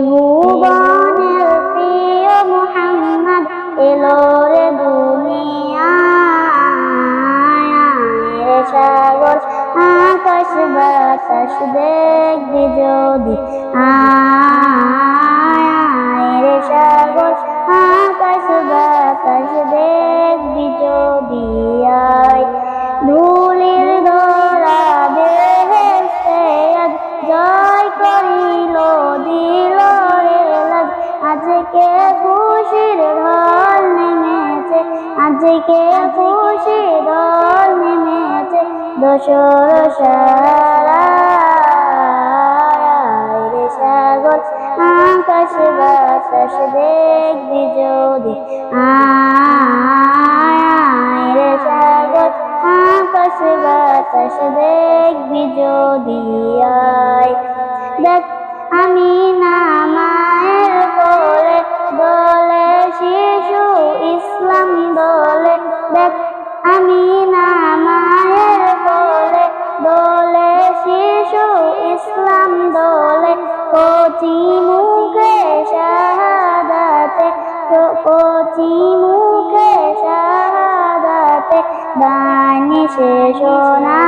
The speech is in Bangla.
ভুবনের প্রিয় মুহাম্মদ এলো রে দুনিয়ায়, সাগর আকাশ বাতাস দেখবি যদি রে সাগর আকাশ বাতাস দেখবি যদি ধুলির ধরা বেহেশতে আজ জয় করিল দিল রে লাজ। আজকে খুশির ঢল নেমেছে, আজকে খুশির ঢল নেমেছে দোসর সারায় রে সাগর আকাশ বাতাস দেখবি যদি রে সাগর আকাশ বাতাস দেখবি যদি দেখ আমি না মায়ের কোলে দোলে শিশু ইসলাম দোলে, দেখ আমি না মায়ের কোলে দোলে শিশু ইসলাম দোলে। কচি মুখে শাহাদাতে, কচি মুখে শাহাদাতে বাণী শেষ না।